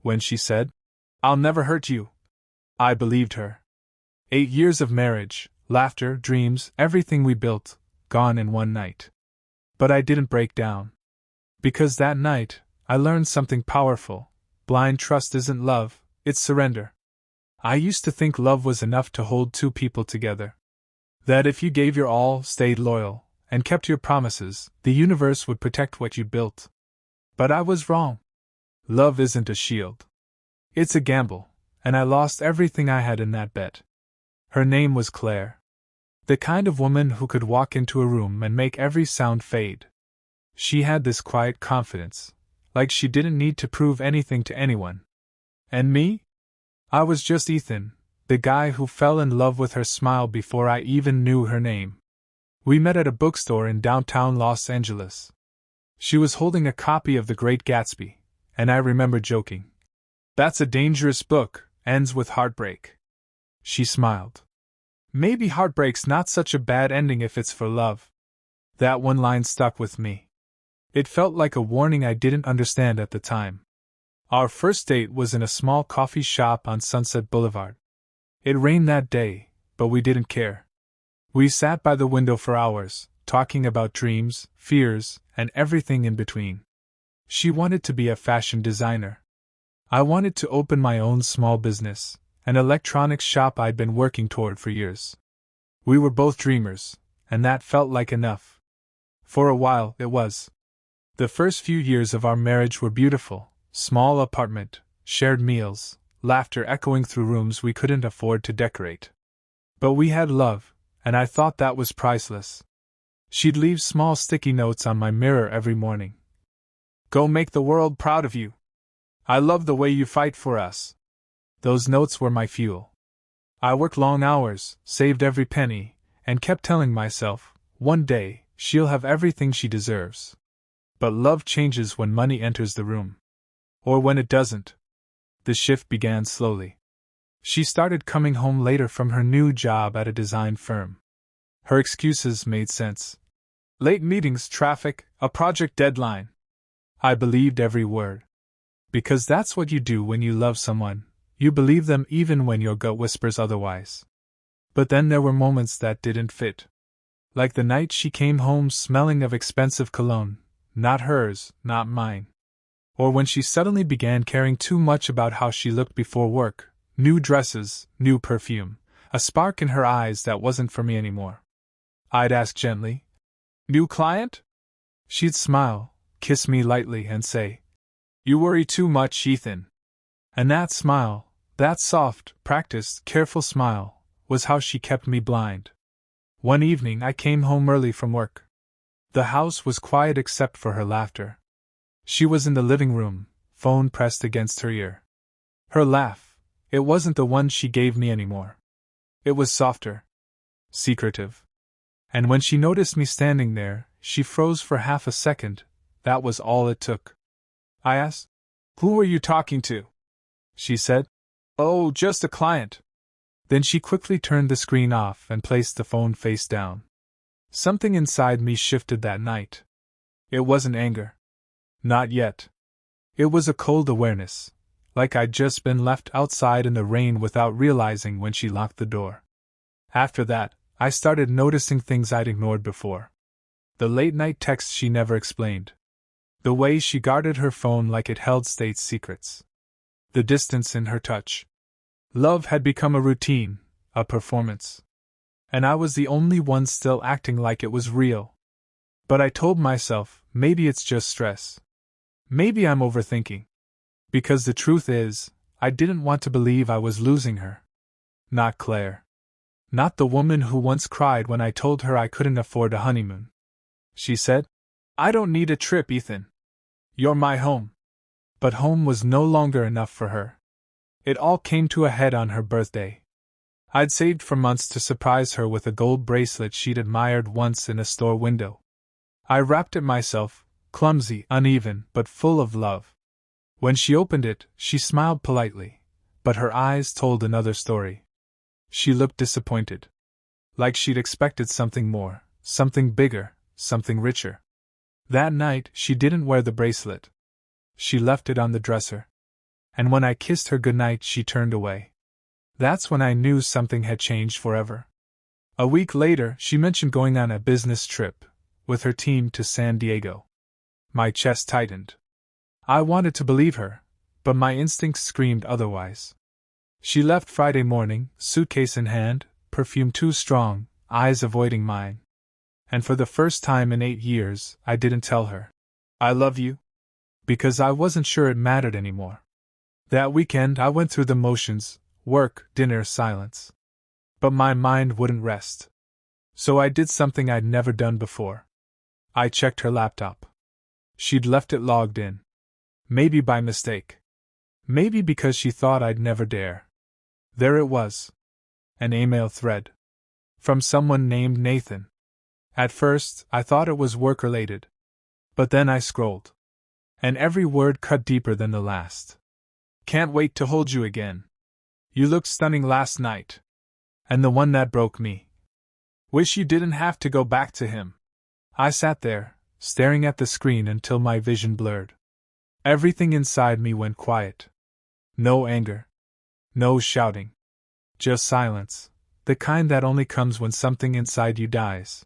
When she said, "I'll never hurt you," I believed her. 8 years of marriage, laughter, dreams, everything we built, gone in one night. But I didn't break down. Because that night, I learned something powerful. Blind trust isn't love, it's surrender. I used to think love was enough to hold two people together. That if you gave your all, stayed loyal, and kept your promises, the universe would protect what you built. But I was wrong. Love isn't a shield. It's a gamble, and I lost everything I had in that bet. Her name was Claire. The kind of woman who could walk into a room and make every sound fade. She had this quiet confidence, like she didn't need to prove anything to anyone. And me? I was just Ethan, the guy who fell in love with her smile before I even knew her name. We met at a bookstore in downtown Los Angeles. She was holding a copy of The Great Gatsby, and I remember joking. "That's a dangerous book, ends with heartbreak." She smiled. "Maybe heartbreak's not such a bad ending if it's for love." That one line stuck with me. It felt like a warning I didn't understand at the time. Our first date was in a small coffee shop on Sunset Boulevard. It rained that day, but we didn't care. We sat by the window for hours, talking about dreams, fears, and everything in between. She wanted to be a fashion designer. I wanted to open my own small business, an electronics shop I'd been working toward for years. We were both dreamers, and that felt like enough. For a while, it was. The first few years of our marriage were beautiful. Small apartment, shared meals, laughter echoing through rooms we couldn't afford to decorate. But we had love, and I thought that was priceless. She'd leave small sticky notes on my mirror every morning. "Go make the world proud of you. I love the way you fight for us." Those notes were my fuel. I worked long hours, saved every penny, and kept telling myself, one day, she'll have everything she deserves. But love changes when money enters the room. Or when it doesn't. The shift began slowly. She started coming home later from her new job at a design firm. Her excuses made sense. Late meetings, traffic, a project deadline. I believed every word. Because that's what you do when you love someone, you believe them even when your gut whispers otherwise. But then there were moments that didn't fit. Like the night she came home smelling of expensive cologne, not hers, not mine. Or when she suddenly began caring too much about how she looked before work, new dresses, new perfume, a spark in her eyes that wasn't for me anymore. I'd ask gently, "New client?" She'd smile, kiss me lightly, and say, "You worry too much, Ethan." And that smile, that soft, practiced, careful smile, was how she kept me blind. One evening I came home early from work. The house was quiet except for her laughter. She was in the living room, phone pressed against her ear. Her laugh, it wasn't the one she gave me anymore. It was softer, secretive. And when she noticed me standing there, she froze for half a second. That was all it took. I asked, "Who were you talking to?" She said, "Oh, just a client." Then she quickly turned the screen off and placed the phone face down. Something inside me shifted that night. It wasn't anger. Not yet. It was a cold awareness, like I'd just been left outside in the rain without realizing when she locked the door. After that, I started noticing things I'd ignored before. The late-night texts she never explained. The way she guarded her phone like it held state secrets. The distance in her touch. Love had become a routine, a performance. And I was the only one still acting like it was real. But I told myself, maybe it's just stress. Maybe I'm overthinking. Because the truth is, I didn't want to believe I was losing her. Not Claire. Not the woman who once cried when I told her I couldn't afford a honeymoon. She said, "I don't need a trip, Ethan. You're my home." But home was no longer enough for her. It all came to a head on her birthday. I'd saved for months to surprise her with a gold bracelet she'd admired once in a store window. I wrapped it myself, clumsy, uneven, but full of love. When she opened it, she smiled politely, but her eyes told another story. She looked disappointed. Like she'd expected something more, something bigger, something richer. That night, she didn't wear the bracelet. She left it on the dresser. and when I kissed her goodnight, she turned away. That's when I knew something had changed forever. A week later, she mentioned going on a business trip with her team to San Diego. My chest tightened. I wanted to believe her, but my instincts screamed otherwise. She left Friday morning, suitcase in hand, perfume too strong, eyes avoiding mine. And for the first time in 8 years, I didn't tell her, "I love you," because I wasn't sure it mattered anymore. That weekend, I went through the motions: work, dinner, silence. But my mind wouldn't rest. So I did something I'd never done before. I checked her laptop. She'd left it logged in. Maybe by mistake. Maybe because she thought I'd never dare. There it was. An email thread. From someone named Nathan. At first, I thought it was work-related. But then I scrolled. And every word cut deeper than the last. "Can't wait to hold you again. You looked stunning last night." And the one that broke me. "Wish you didn't have to go back to him." I sat there, staring at the screen until my vision blurred. Everything inside me went quiet. No anger. No shouting. Just silence, the kind that only comes when something inside you dies.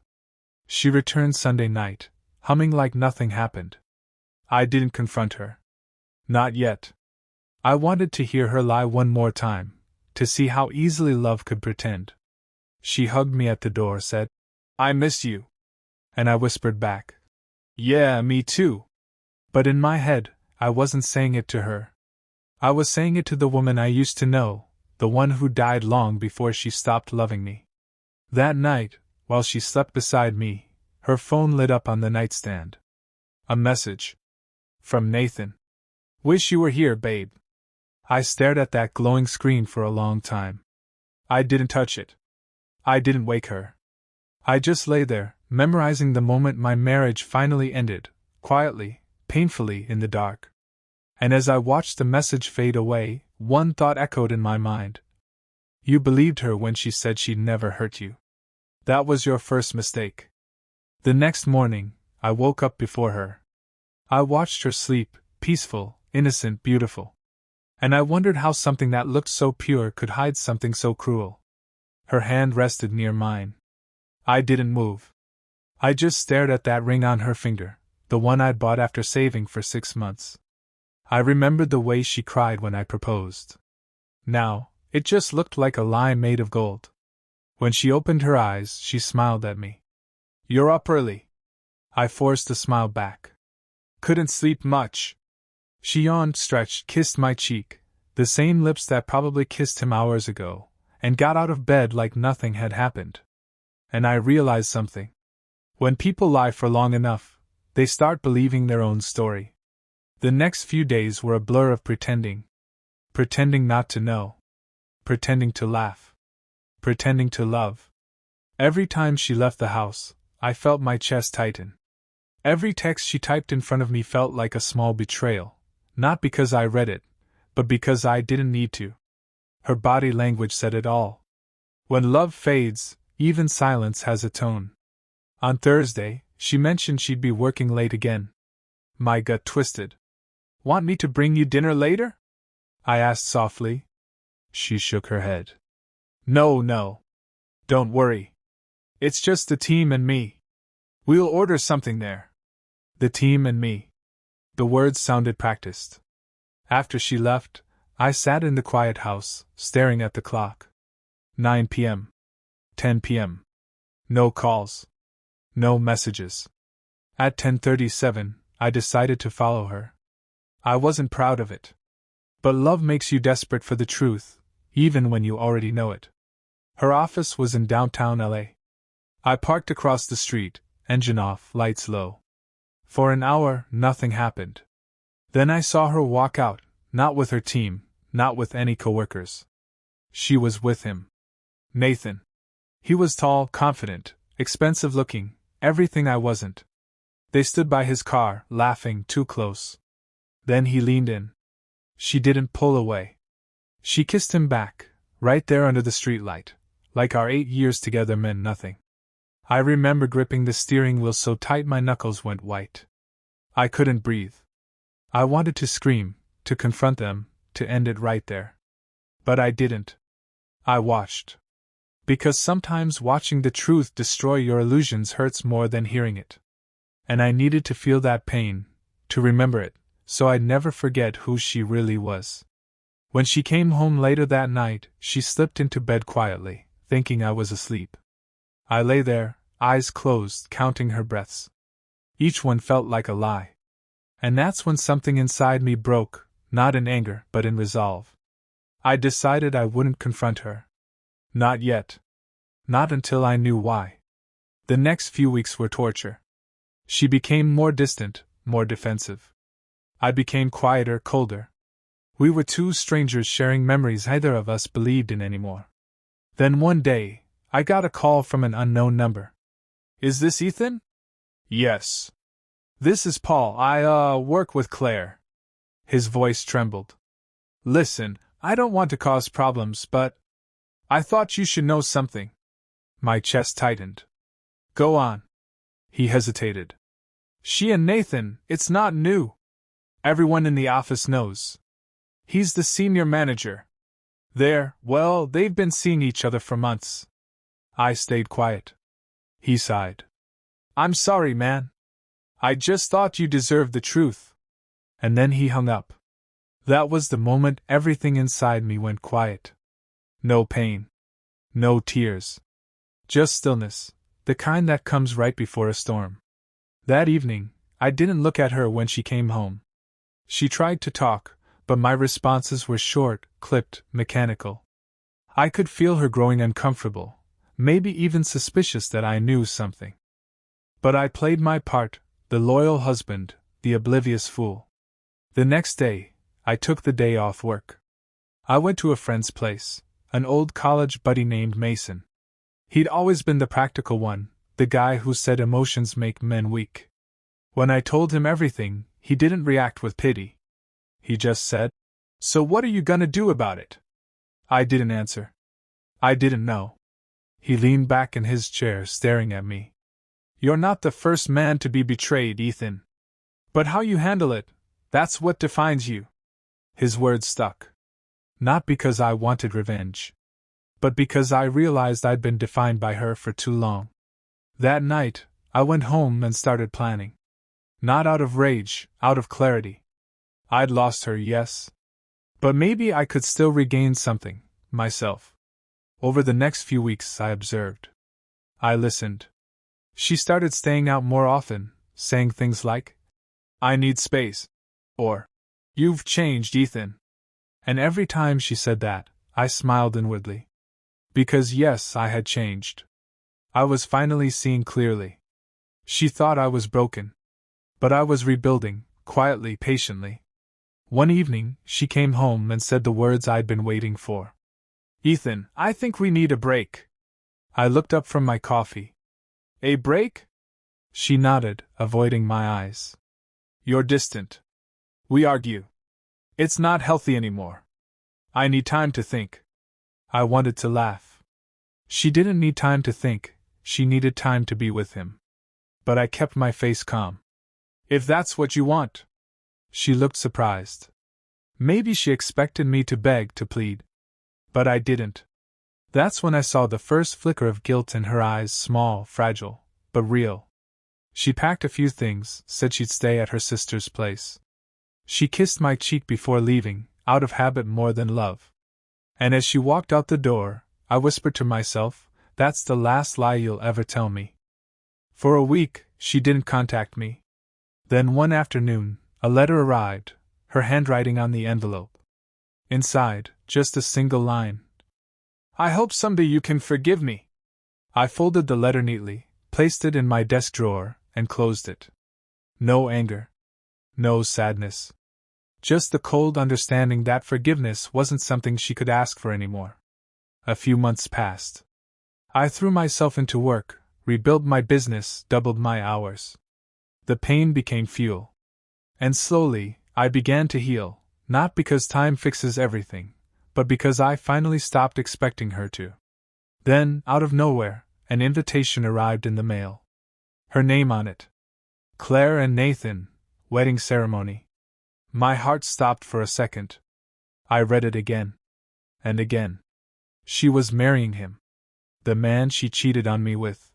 She returned Sunday night, humming like nothing happened. I didn't confront her. Not yet. I wanted to hear her lie one more time, to see how easily love could pretend. She hugged me at the door, said, "I miss you." And I whispered back, "Yeah, me too." But in my head, I wasn't saying it to her. I was saying it to the woman I used to know, the one who died long before she stopped loving me. That night, while she slept beside me, her phone lit up on the nightstand. A message. From Nathan. "Wish you were here, babe." I stared at that glowing screen for a long time. I didn't touch it. I didn't wake her. I just lay there, memorizing the moment my marriage finally ended, quietly, painfully, in the dark. And as I watched the message fade away, one thought echoed in my mind. You believed her when she said she'd never hurt you. That was your first mistake. The next morning, I woke up before her. I watched her sleep, peaceful, innocent, beautiful. And I wondered how something that looked so pure could hide something so cruel. Her hand rested near mine. I didn't move. I just stared at that ring on her finger, the one I'd bought after saving for 6 months. I remembered the way she cried when I proposed. Now, it just looked like a lie made of gold. When she opened her eyes, she smiled at me. "You're up early." I forced a smile back. "Couldn't sleep much." She yawned, stretched, kissed my cheek, the same lips that probably kissed him hours ago, and got out of bed like nothing had happened. And I realized something. When people lie for long enough, they start believing their own story. The next few days were a blur of pretending. Pretending not to know. Pretending to laugh. Pretending to love. Every time she left the house, I felt my chest tighten. Every text she typed in front of me felt like a small betrayal, not because I read it, but because I didn't need to. Her body language said it all. When love fades, even silence has a tone. On Thursday, she mentioned she'd be working late again. My gut twisted. "Want me to bring you dinner later?" I asked softly. She shook her head. No. Don't worry. It's just the team and me. We'll order something there." The team and me. The words sounded practiced. After she left, I sat in the quiet house, staring at the clock. 9 p.m. 10 p.m. No calls. No messages. At 10:37, I decided to follow her. I wasn't proud of it. But love makes you desperate for the truth, even when you already know it. Her office was in downtown LA. I parked across the street, engine off, lights low. For an hour, nothing happened. Then I saw her walk out, not with her team, not with any coworkers. She was with him. Nathan. He was tall, confident, expensive looking, everything I wasn't. They stood by his car, laughing, too close. Then he leaned in. She didn't pull away. She kissed him back, right there under the streetlight, like our 8 years together meant nothing. I remember gripping the steering wheel so tight my knuckles went white. I couldn't breathe. I wanted to scream, to confront them, to end it right there. But I didn't. I watched. Because sometimes watching the truth destroy your illusions hurts more than hearing it. And I needed to feel that pain, to remember it, so I'd never forget who she really was. When she came home later that night, she slipped into bed quietly, thinking I was asleep. I lay there, eyes closed, counting her breaths. Each one felt like a lie. And that's when something inside me broke, not in anger, but in resolve. I decided I wouldn't confront her. Not yet. Not until I knew why. The next few weeks were torture. She became more distant, more defensive. I became quieter, colder. We were two strangers sharing memories neither of us believed in anymore. Then one day, I got a call from an unknown number. "Is this Ethan?" "Yes." "This is Paul. I work with Claire." His voice trembled. "Listen, I don't want to cause problems, but I thought you should know something." My chest tightened. "Go on." He hesitated. "She and Nathan, it's not new. Everyone in the office knows. He's the senior manager. They've been seeing each other for months." I stayed quiet. He sighed. "I'm sorry, man. I just thought you deserved the truth." And then he hung up. That was the moment everything inside me went quiet. No pain. No tears. Just stillness, the kind that comes right before a storm. That evening, I didn't look at her when she came home. She tried to talk, but my responses were short, clipped, mechanical. I could feel her growing uncomfortable, maybe even suspicious that I knew something. But I played my part, the loyal husband, the oblivious fool. The next day, I took the day off work. I went to a friend's place, an old college buddy named Mason. He'd always been the practical one, the guy who said emotions make men weak. When I told him everything, he didn't react with pity. He just said, "So what are you gonna do about it?" I didn't answer. I didn't know. He leaned back in his chair, staring at me. "You're not the first man to be betrayed, Ethan. But how you handle it, that's what defines you." His words stuck. Not because I wanted revenge, but because I realized I'd been defined by her for too long. That night, I went home and started planning. Not out of rage, out of clarity. I'd lost her, yes. But maybe I could still regain something, myself. Over the next few weeks, I observed. I listened. She started staying out more often, saying things like, "I need space," or, "You've changed, Ethan." And every time she said that, I smiled inwardly. Because yes, I had changed. I was finally seeing clearly. She thought I was broken. But I was rebuilding, quietly, patiently. One evening, she came home and said the words I'd been waiting for. "Ethan, I think we need a break." I looked up from my coffee. "A break?" She nodded, avoiding my eyes. "You're distant. We argue. It's not healthy anymore. I need time to think." I wanted to laugh. She didn't need time to think, she needed time to be with him. But I kept my face calm. "If that's what you want." She looked surprised. Maybe she expected me to beg, to plead. But I didn't. That's when I saw the first flicker of guilt in her eyes, small, fragile, but real. She packed a few things, said she'd stay at her sister's place. She kissed my cheek before leaving, out of habit more than love. And as she walked out the door, I whispered to myself, "That's the last lie you'll ever tell me." For a week, she didn't contact me. Then one afternoon, a letter arrived, her handwriting on the envelope. Inside, just a single line. "I hope someday you can forgive me." I folded the letter neatly, placed it in my desk drawer, and closed it. No anger. No sadness. Just the cold understanding that forgiveness wasn't something she could ask for anymore. A few months passed. I threw myself into work, rebuilt my business, doubled my hours. The pain became fuel. And slowly, I began to heal, not because time fixes everything, but because I finally stopped expecting her to. Then, out of nowhere, an invitation arrived in the mail. Her name on it. Claire and Nathan, wedding ceremony. My heart stopped for a second. I read it again. And again. She was marrying him. The man she cheated on me with.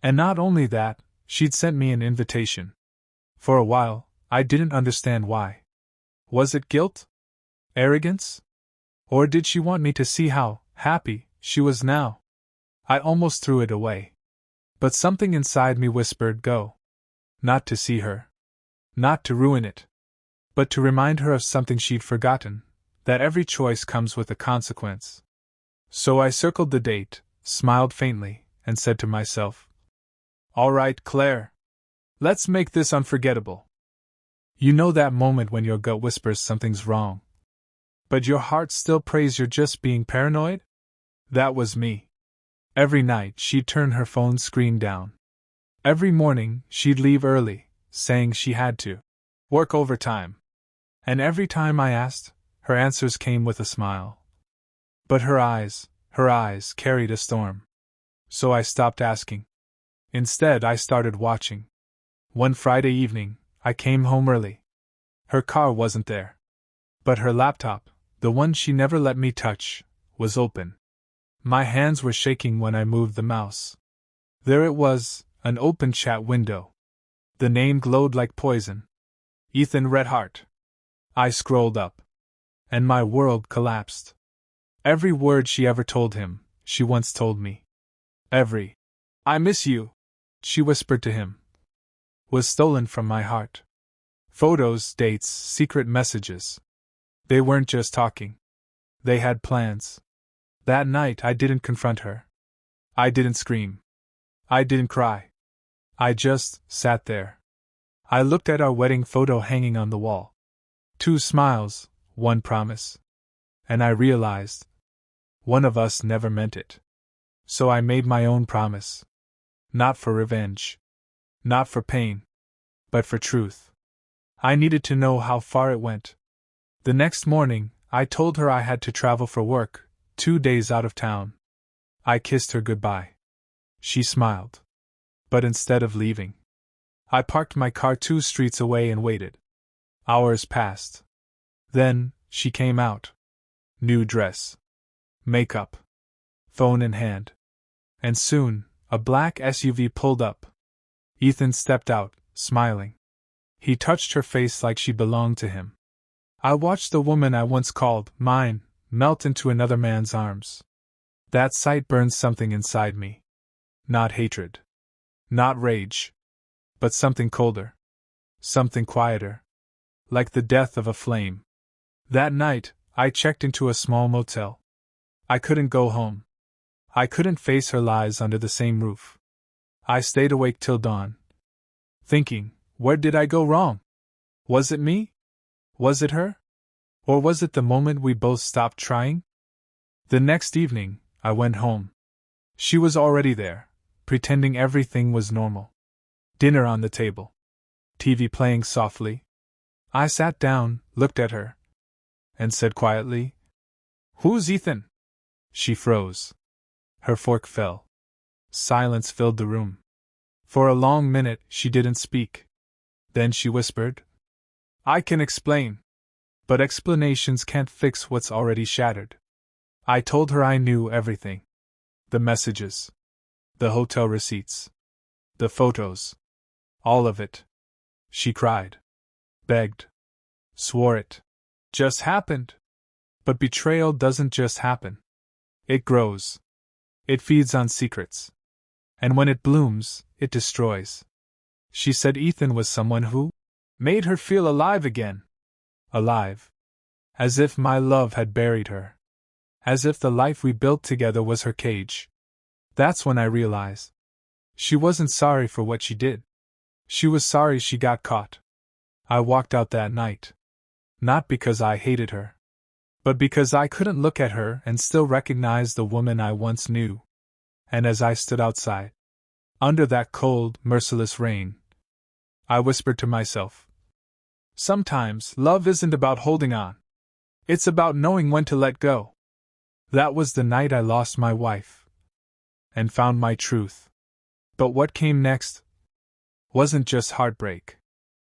And not only that, she'd sent me an invitation. For a while, I didn't understand why. Was it guilt? Arrogance? Or did she want me to see how happy she was now? I almost threw it away. But something inside me whispered, go. Not to see her. Not to ruin it. But to remind her of something she'd forgotten, that every choice comes with a consequence. So I circled the date, smiled faintly, and said to myself, all right, Claire. Let's make this unforgettable. You know that moment when your gut whispers something's wrong, but your heart still prays you're just being paranoid? That was me. Every night she'd turn her phone screen down. Every morning she'd leave early, saying she had to work overtime. And every time I asked, her answers came with a smile. But her eyes carried a storm. So I stopped asking. Instead, I started watching. One Friday evening, I came home early. Her car wasn't there. But her laptop, the one she never let me touch, was open. My hands were shaking when I moved the mouse. There it was, an open chat window. The name glowed like poison. Ethan Redhart. I scrolled up. And my world collapsed. Every word she ever told him, she once told me. Every "I miss you," she whispered to him, was stolen from my heart. Photos, dates, secret messages. They weren't just talking. They had plans. That night I didn't confront her. I didn't scream. I didn't cry. I just sat there. I looked at our wedding photo hanging on the wall. 2 smiles, 1 promise. And I realized one of us never meant it. So I made my own promise. Not for revenge. Not for pain. But for truth. I needed to know how far it went. The next morning, I told her I had to travel for work, 2 days out of town. I kissed her goodbye. She smiled. But instead of leaving, I parked my car 2 streets away and waited. Hours passed. Then, she came out. New dress. Makeup. Phone in hand. And soon, a black SUV pulled up. Ethan stepped out, smiling. He touched her face like she belonged to him. I watched the woman I once called mine melt into another man's arms. That sight burned something inside me. Not hatred. Not rage. But something colder. Something quieter. Like the death of a flame. That night, I checked into a small motel. I couldn't go home. I couldn't face her lies under the same roof. I stayed awake till dawn. Thinking, where did I go wrong? Was it me? Was it her? Or was it the moment we both stopped trying? The next evening, I went home. She was already there, pretending everything was normal. Dinner on the table. TV playing softly. I sat down, looked at her, and said quietly, "Who's Ethan?" She froze. Her fork fell. Silence filled the room. For a long minute, she didn't speak. Then she whispered, "I can explain. But explanations can't fix what's already shattered." I told her I knew everything. The messages. The hotel receipts. The photos. All of it. She cried. Begged. Swore it just happened. But betrayal doesn't just happen. It grows. It feeds on secrets. And when it blooms, it destroys. She said Ethan was someone who made her feel alive again. Alive. As if my love had buried her. As if the life we built together was her cage. That's when I realized. She wasn't sorry for what she did. She was sorry she got caught. I walked out that night. Not because I hated her. But because I couldn't look at her and still recognize the woman I once knew. And as I stood outside, under that cold, merciless rain, I whispered to myself, sometimes love isn't about holding on. It's about knowing when to let go. That was the night I lost my wife. And found my truth. But what came next wasn't just heartbreak.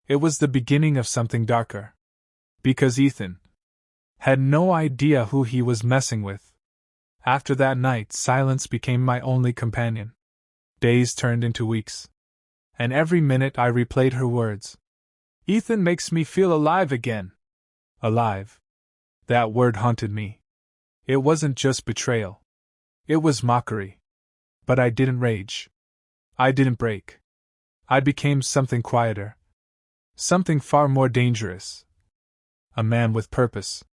It was the beginning of something darker. Because Ethan Had no idea who he was messing with. After that night, silence became my only companion. Days turned into weeks. And every minute I replayed her words. Ethan makes me feel alive again. Alive. That word haunted me. It wasn't just betrayal. It was mockery. But I didn't rage. I didn't break. I became something quieter. Something far more dangerous. A man with purpose.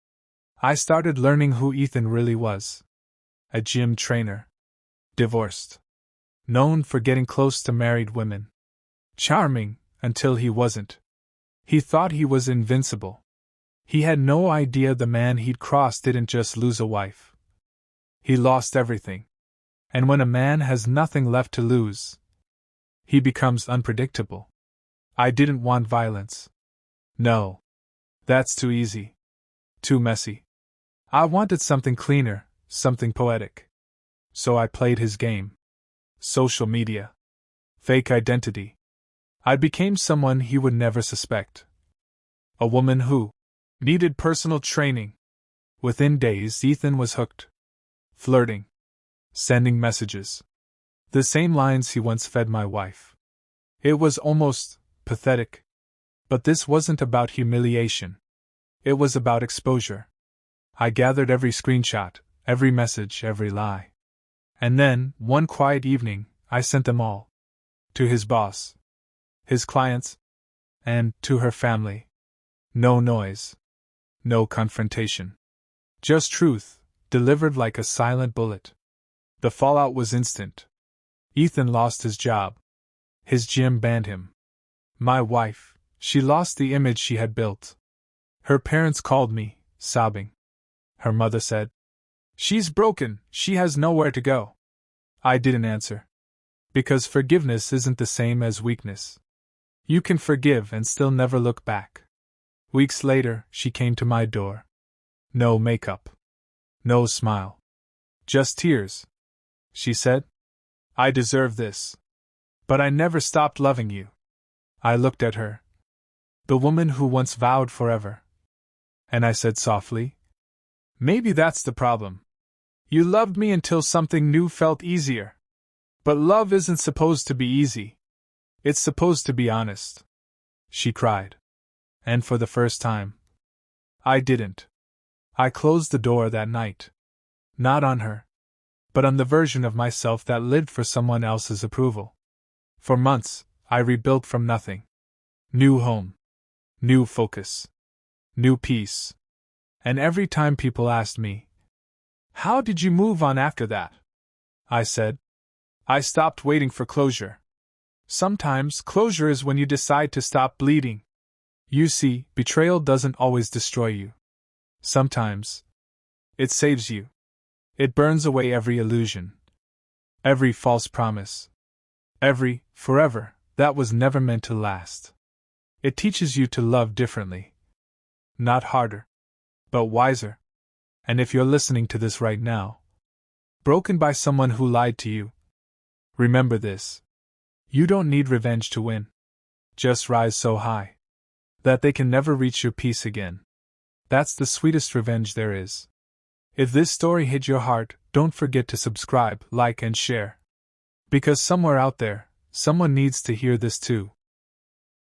I started learning who Ethan really was. A gym trainer. Divorced. Known for getting close to married women. Charming, until he wasn't. He thought he was invincible. He had no idea the man he'd crossed didn't just lose a wife. He lost everything. And when a man has nothing left to lose, he becomes unpredictable. I didn't want violence. No. That's too easy. Too messy. I wanted something cleaner, something poetic. So I played his game. Social media. Fake identity. I became someone he would never suspect. A woman who needed personal training. Within days, Ethan was hooked. Flirting. Sending messages. The same lines he once fed my wife. It was almost pathetic. But this wasn't about humiliation. It was about exposure. I gathered every screenshot, every message, every lie. And then, one quiet evening, I sent them all. To his boss. His clients. And to her family. No noise. No confrontation. Just truth, delivered like a silent bullet. The fallout was instant. Ethan lost his job. His gym banned him. My wife, she lost the image she had built. Her parents called me, sobbing. Her mother said, "She's broken, she has nowhere to go." I didn't answer. Because forgiveness isn't the same as weakness. You can forgive and still never look back. Weeks later, she came to my door. No makeup. No smile. Just tears. She said, "I deserve this. But I never stopped loving you." I looked at her. The woman who once vowed forever. And I said softly, "Maybe that's the problem. You loved me until something new felt easier. But love isn't supposed to be easy. It's supposed to be honest." She cried. And for the first time, I didn't. I closed the door that night. Not on her, but on the version of myself that lived for someone else's approval. For months, I rebuilt from nothing. New home. New focus. New peace. And every time people asked me, "How did you move on after that?" I said, "I stopped waiting for closure." Sometimes closure is when you decide to stop bleeding. You see, betrayal doesn't always destroy you. Sometimes it saves you. It burns away every illusion, every false promise, every forever that was never meant to last. It teaches you to love differently. Not harder, but wiser. And if you're listening to this right now, broken by someone who lied to you, remember this. You don't need revenge to win. Just rise so high that they can never reach your peace again. That's the sweetest revenge there is. If this story hit your heart, don't forget to subscribe, like, and share. Because somewhere out there, someone needs to hear this too.